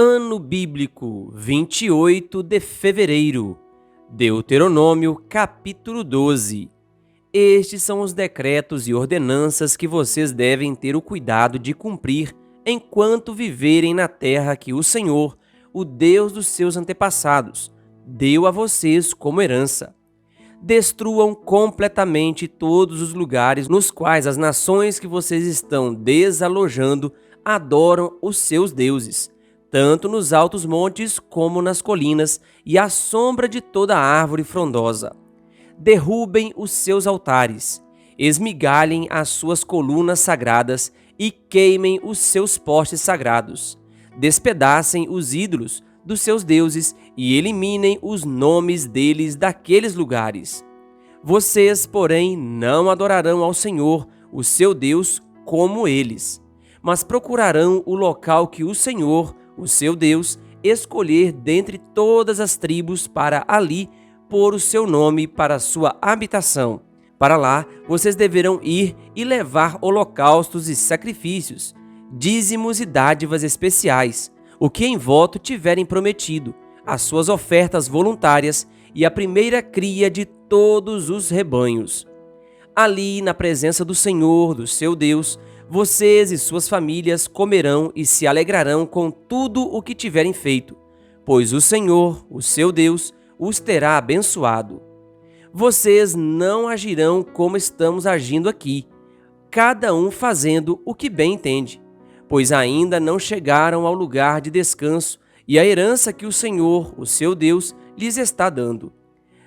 Ano bíblico 28 de fevereiro. Deuteronômio capítulo 12. Estes são os decretos e ordenanças que vocês devem ter o cuidado de cumprir enquanto viverem na terra que o Senhor, o Deus dos seus antepassados, deu a vocês como herança. Destruam completamente todos os lugares nos quais as nações que vocês estão desalojando adoram os seus deuses, tanto nos altos montes como nas colinas e à sombra de toda árvore frondosa. Derrubem os seus altares, esmigalhem as suas colunas sagradas e queimem os seus postes sagrados. Despedacem os ídolos dos seus deuses e eliminem os nomes deles daqueles lugares. Vocês, porém, não adorarão ao Senhor, o seu Deus, como eles, mas procurarão o local que o Senhor, o seu Deus, escolher dentre todas as tribos para ali pôr o seu nome para a sua habitação. Para lá, vocês deverão ir e levar holocaustos e sacrifícios, dízimos e dádivas especiais, o que em voto tiverem prometido, as suas ofertas voluntárias e a primeira cria de todos os rebanhos. Ali, na presença do Senhor, do seu Deus, vocês e suas famílias comerão e se alegrarão com tudo o que tiverem feito, pois o Senhor, o seu Deus, os terá abençoado. Vocês não agirão como estamos agindo aqui, cada um fazendo o que bem entende, pois ainda não chegaram ao lugar de descanso e à herança que o Senhor, o seu Deus, lhes está dando.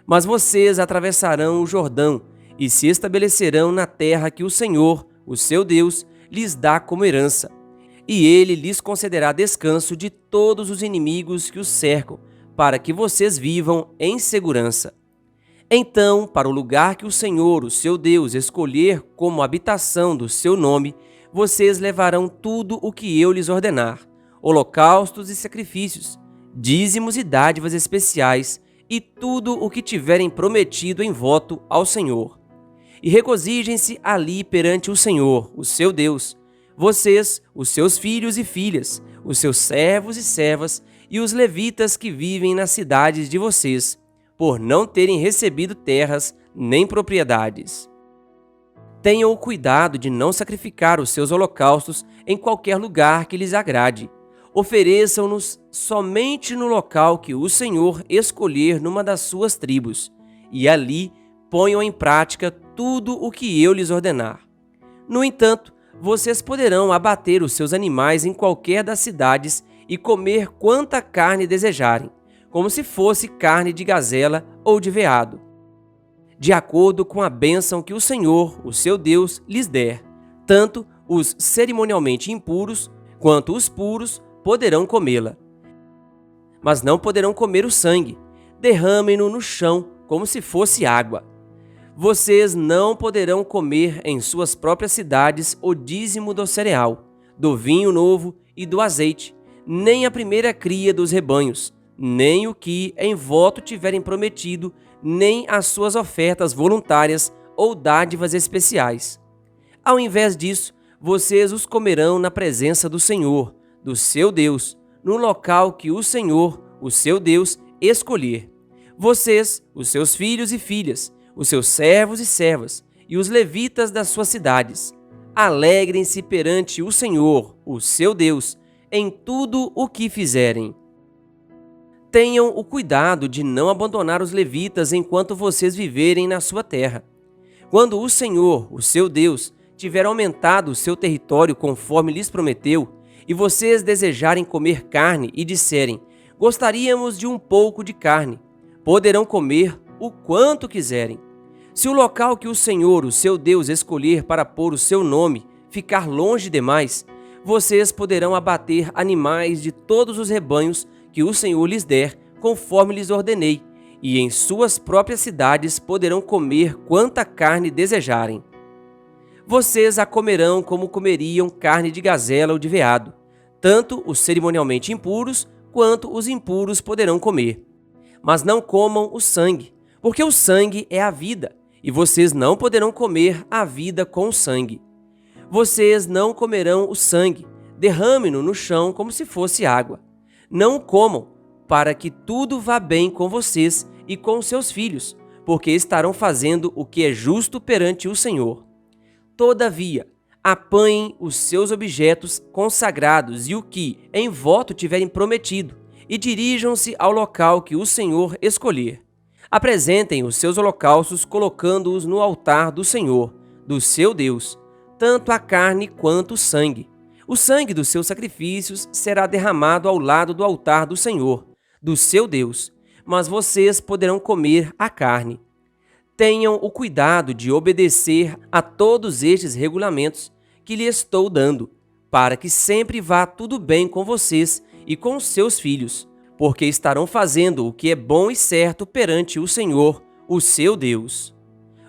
Mas vocês atravessarão o Jordão e se estabelecerão na terra que o Senhor, o seu Deus, lhes dá como herança, e ele lhes concederá descanso de todos os inimigos que os cercam, para que vocês vivam em segurança. Então, para o lugar que o Senhor, o seu Deus, escolher como habitação do seu nome, vocês levarão tudo o que eu lhes ordenar, holocaustos e sacrifícios, dízimos e dádivas especiais, e tudo o que tiverem prometido em voto ao Senhor. E regozijem-se ali perante o Senhor, o seu Deus, vocês, os seus filhos e filhas, os seus servos e servas e os levitas que vivem nas cidades de vocês, por não terem recebido terras nem propriedades. Tenham o cuidado de não sacrificar os seus holocaustos em qualquer lugar que lhes agrade. Ofereçam-nos somente no local que o Senhor escolher numa das suas tribos, e ali ponham em prática tudo o que eu lhes ordenar. No entanto, vocês poderão abater os seus animais em qualquer das cidades e comer quanta carne desejarem, como se fosse carne de gazela ou de veado, de acordo com a bênção que o Senhor, o seu Deus, lhes der. Tanto os cerimonialmente impuros quanto os puros poderão comê-la. Mas não poderão comer o sangue. Derramem-no no chão como se fosse água. Vocês não poderão comer em suas próprias cidades o dízimo do cereal, do vinho novo e do azeite, nem a primeira cria dos rebanhos, nem o que em voto tiverem prometido, nem as suas ofertas voluntárias ou dádivas especiais. Ao invés disso, vocês os comerão na presença do Senhor, do seu Deus, no local que o Senhor, o seu Deus, escolher. Vocês, os seus filhos e filhas, os seus servos e servas, e os levitas das suas cidades. Alegrem-se perante o Senhor, o seu Deus, em tudo o que fizerem. Tenham o cuidado de não abandonar os levitas enquanto vocês viverem na sua terra. Quando o Senhor, o seu Deus, tiver aumentado o seu território conforme lhes prometeu, e vocês desejarem comer carne e disserem, gostaríamos de um pouco de carne, poderão comer o quanto quiserem. Se o local que o Senhor, o seu Deus, escolher para pôr o seu nome ficar longe demais, vocês poderão abater animais de todos os rebanhos que o Senhor lhes der, conforme lhes ordenei, e em suas próprias cidades poderão comer quanta carne desejarem. Vocês a comerão como comeriam carne de gazela ou de veado. Tanto os cerimonialmente impuros quanto os impuros poderão comer. Mas não comam o sangue, porque o sangue é a vida, e vocês não poderão comer a vida com o sangue. Vocês não comerão o sangue, derrame-no no chão como se fosse água. Não comam, para que tudo vá bem com vocês e com seus filhos, porque estarão fazendo o que é justo perante o Senhor. Todavia, apanhem os seus objetos consagrados e o que em voto tiverem prometido, e dirijam-se ao local que o Senhor escolher. Apresentem os seus holocaustos colocando-os no altar do Senhor, do seu Deus, tanto a carne quanto o sangue. O sangue dos seus sacrifícios será derramado ao lado do altar do Senhor, do seu Deus, mas vocês poderão comer a carne. Tenham o cuidado de obedecer a todos estes regulamentos que lhe estou dando, para que sempre vá tudo bem com vocês e com seus filhos, porque estarão fazendo o que é bom e certo perante o Senhor, o seu Deus.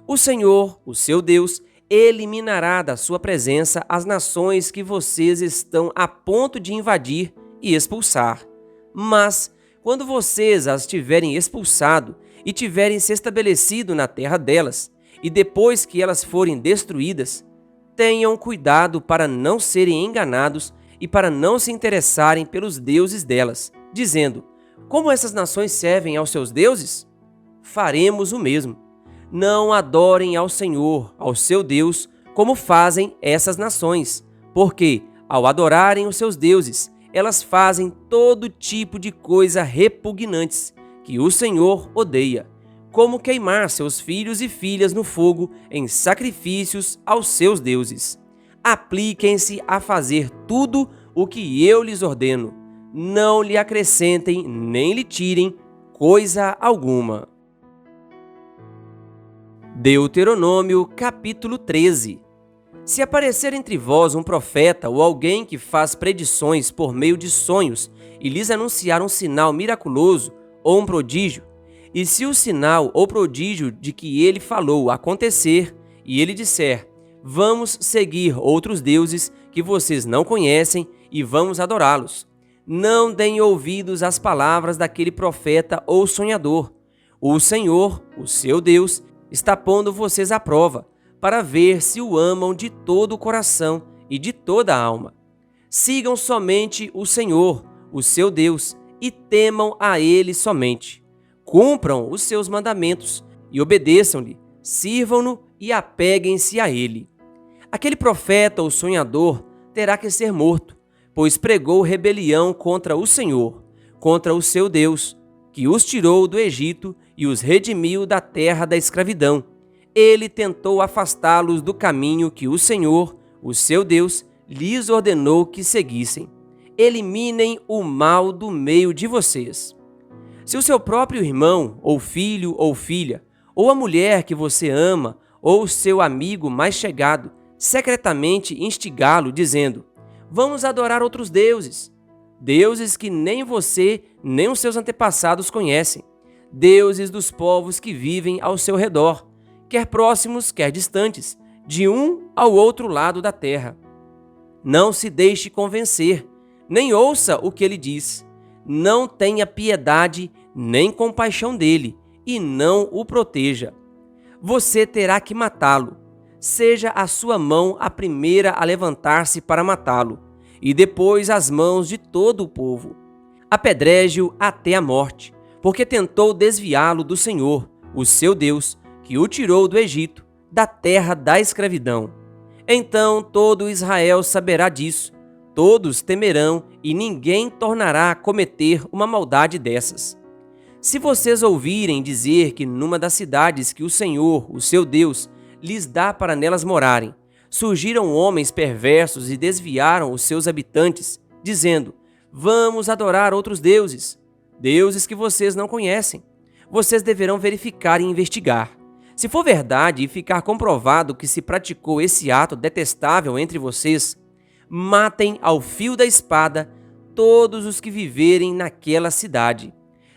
O Senhor, o seu Deus, eliminará da sua presença as nações que vocês estão a ponto de invadir e expulsar. Mas, quando vocês as tiverem expulsado e tiverem se estabelecido na terra delas, e depois que elas forem destruídas, tenham cuidado para não serem enganados e para não se interessarem pelos deuses delas, dizendo: como essas nações servem aos seus deuses? Faremos o mesmo. Não adorem ao Senhor, ao seu Deus, como fazem essas nações, porque, ao adorarem os seus deuses, elas fazem todo tipo de coisa repugnantes, que o Senhor odeia, como queimar seus filhos e filhas no fogo em sacrifícios aos seus deuses. Apliquem-se a fazer tudo o que eu lhes ordeno. Não lhe acrescentem nem lhe tirem coisa alguma. Deuteronômio capítulo 13. Se aparecer entre vós um profeta ou alguém que faz predições por meio de sonhos e lhes anunciar um sinal miraculoso ou um prodígio, e se o sinal ou prodígio de que ele falou acontecer, e ele disser: vamos seguir outros deuses que vocês não conhecem e vamos adorá-los, não deem ouvidos às palavras daquele profeta ou sonhador. O Senhor, o seu Deus, está pondo vocês à prova, para ver se o amam de todo o coração e de toda a alma. Sigam somente o Senhor, o seu Deus, e temam a Ele somente. Cumpram os seus mandamentos e obedeçam-lhe, sirvam-no e apeguem-se a Ele. Aquele profeta ou sonhador terá que ser morto, pois pregou rebelião contra o Senhor, contra o seu Deus, que os tirou do Egito e os redimiu da terra da escravidão. Ele tentou afastá-los do caminho que o Senhor, o seu Deus, lhes ordenou que seguissem. Eliminem o mal do meio de vocês. Se o seu próprio irmão, ou filho, ou filha, ou a mulher que você ama, ou o seu amigo mais chegado, secretamente instigá-lo, dizendo: vamos adorar outros deuses, deuses que nem você nem os seus antepassados conhecem, deuses dos povos que vivem ao seu redor, quer próximos, quer distantes, de um ao outro lado da terra. Não se deixe convencer, nem ouça o que ele diz. Não tenha piedade nem compaixão dele, e não o proteja. Você terá que matá-lo. Seja a sua mão a primeira a levantar-se para matá-lo, e depois as mãos de todo o povo. Apedreje-o até a morte, porque tentou desviá-lo do Senhor, o seu Deus, que o tirou do Egito, da terra da escravidão. Então todo Israel saberá disso, todos temerão e ninguém tornará a cometer uma maldade dessas. Se vocês ouvirem dizer que numa das cidades que o Senhor, o seu Deus, lhes dá para nelas morarem, surgiram homens perversos e desviaram os seus habitantes, dizendo: vamos adorar outros deuses, deuses que vocês não conhecem, vocês deverão verificar e investigar. Se for verdade e ficar comprovado que se praticou esse ato detestável entre vocês, matem ao fio da espada todos os que viverem naquela cidade.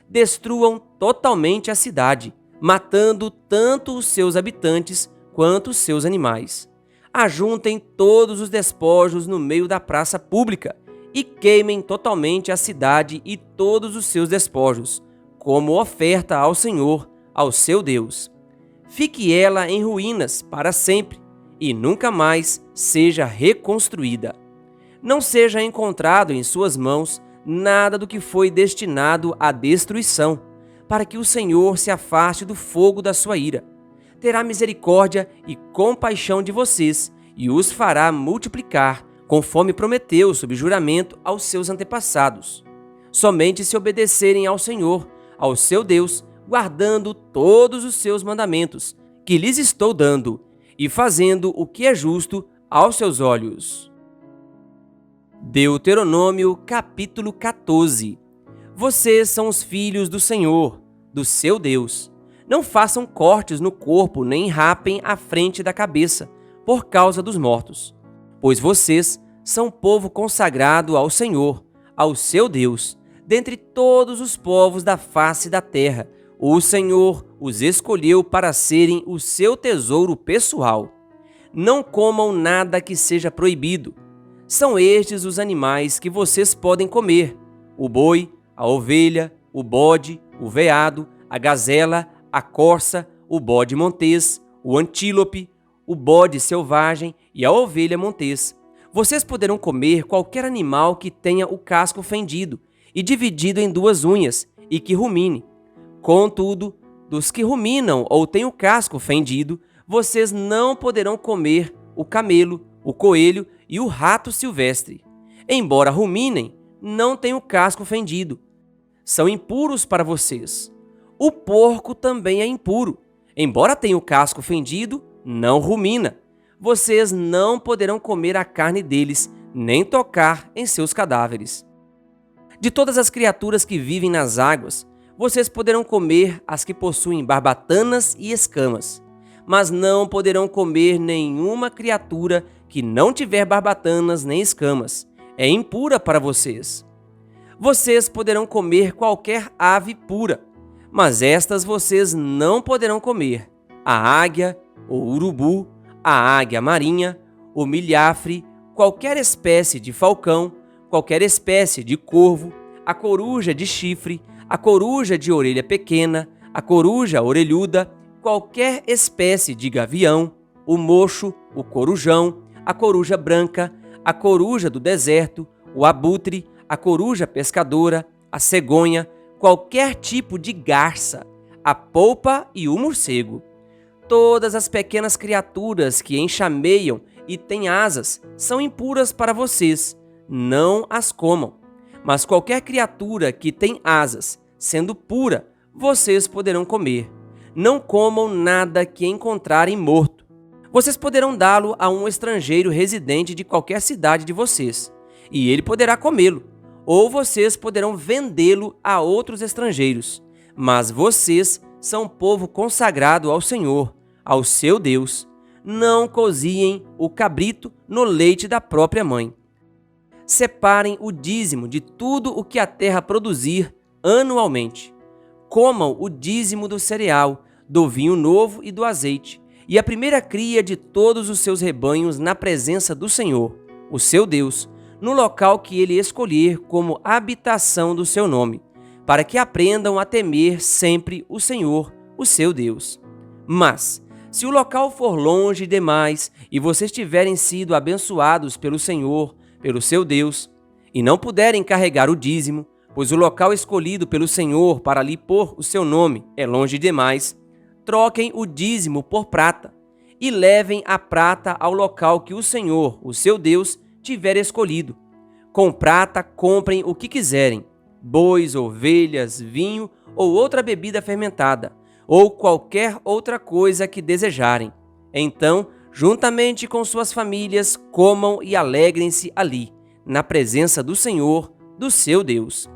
Destruam totalmente a cidade, matando tanto os seus habitantes quanto os seus animais. Ajuntem todos os despojos no meio da praça pública e queimem totalmente a cidade e todos os seus despojos, como oferta ao Senhor, ao seu Deus. Fique ela em ruínas para sempre e nunca mais seja reconstruída. Não seja encontrado em suas mãos nada do que foi destinado à destruição, para que o Senhor se afaste do fogo da sua ira. Terá misericórdia e compaixão de vocês e os fará multiplicar, conforme prometeu sob juramento aos seus antepassados. Somente se obedecerem ao Senhor, ao seu Deus, guardando todos os seus mandamentos, que lhes estou dando, e fazendo o que é justo aos seus olhos. Deuteronômio capítulo 14. Vocês são os filhos do Senhor, do seu Deus. Não façam cortes no corpo, nem rapem a frente da cabeça, por causa dos mortos. Pois vocês são povo consagrado ao Senhor, ao seu Deus, dentre todos os povos da face da terra. O Senhor os escolheu para serem o seu tesouro pessoal. Não comam nada que seja proibido. São estes os animais que vocês podem comer: o boi, a ovelha, o bode, o veado, a gazela, a corça, o bode montês, o antílope, o bode selvagem e a ovelha montês. Vocês poderão comer qualquer animal que tenha o casco fendido e dividido em duas unhas e que rumine. Contudo, dos que ruminam ou têm o casco fendido, vocês não poderão comer o camelo, o coelho e o rato silvestre. Embora ruminem, não têm o casco fendido. São impuros para vocês. O porco também é impuro. Embora tenha o casco fendido, não rumina. Vocês não poderão comer a carne deles, nem tocar em seus cadáveres. De todas as criaturas que vivem nas águas, vocês poderão comer as que possuem barbatanas e escamas, mas não poderão comer nenhuma criatura que não tiver barbatanas nem escamas. É impura para vocês. Vocês poderão comer qualquer ave pura, mas estas vocês não poderão comer: a águia, o urubu, a águia marinha, o milhafre, qualquer espécie de falcão, qualquer espécie de corvo, a coruja de chifre, a coruja de orelha pequena, a coruja orelhuda, qualquer espécie de gavião, o mocho, o corujão, a coruja branca, a coruja do deserto, o abutre, a coruja pescadora, a cegonha, qualquer tipo de garça, a polpa e o morcego. Todas as pequenas criaturas que enxameiam e têm asas são impuras para vocês, não as comam. Mas qualquer criatura que tem asas, sendo pura, vocês poderão comer. Não comam nada que encontrarem morto. Vocês poderão dá-lo a um estrangeiro residente de qualquer cidade de vocês, e ele poderá comê-lo, ou vocês poderão vendê-lo a outros estrangeiros. Mas vocês são povo consagrado ao Senhor, ao seu Deus. Não coziem o cabrito no leite da própria mãe. Separem o dízimo de tudo o que a terra produzir anualmente. Comam o dízimo do cereal, do vinho novo e do azeite, e a primeira cria de todos os seus rebanhos na presença do Senhor, o seu Deus, no local que ele escolher como habitação do seu nome, para que aprendam a temer sempre o Senhor, o seu Deus. Mas, se o local for longe demais e vocês tiverem sido abençoados pelo Senhor, pelo seu Deus, e não puderem carregar o dízimo, pois o local escolhido pelo Senhor para ali pôr o seu nome é longe demais, troquem o dízimo por prata e levem a prata ao local que o Senhor, o seu Deus, tiver escolhido. Com prata comprem o que quiserem: bois, ovelhas, vinho ou outra bebida fermentada, ou qualquer outra coisa que desejarem. Então, juntamente com suas famílias, comam e alegrem-se ali, na presença do Senhor, do seu Deus.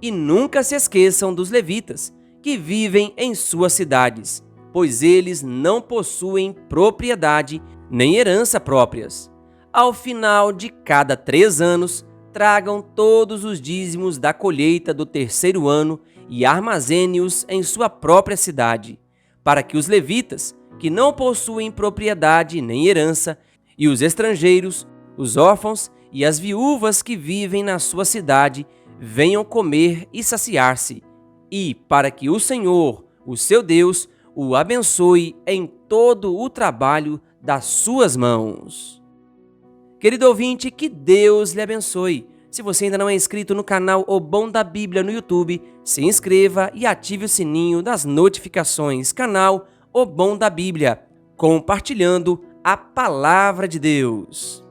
E nunca se esqueçam dos levitas, que vivem em suas cidades, pois eles não possuem propriedade nem herança próprias. Ao final de cada 3 anos, tragam todos os dízimos da colheita do 3º ano e armazene-os em sua própria cidade, para que os levitas, que não possuem propriedade nem herança, e os estrangeiros, os órfãos e as viúvas que vivem na sua cidade, venham comer e saciar-se, e para que o Senhor, o seu Deus, o abençoe em todo o trabalho das suas mãos. Querido ouvinte, que Deus lhe abençoe. Se você ainda não é inscrito no canal O Bom da Bíblia no YouTube, se inscreva e ative o sininho das notificações. Canal O Bom da Bíblia, compartilhando a Palavra de Deus.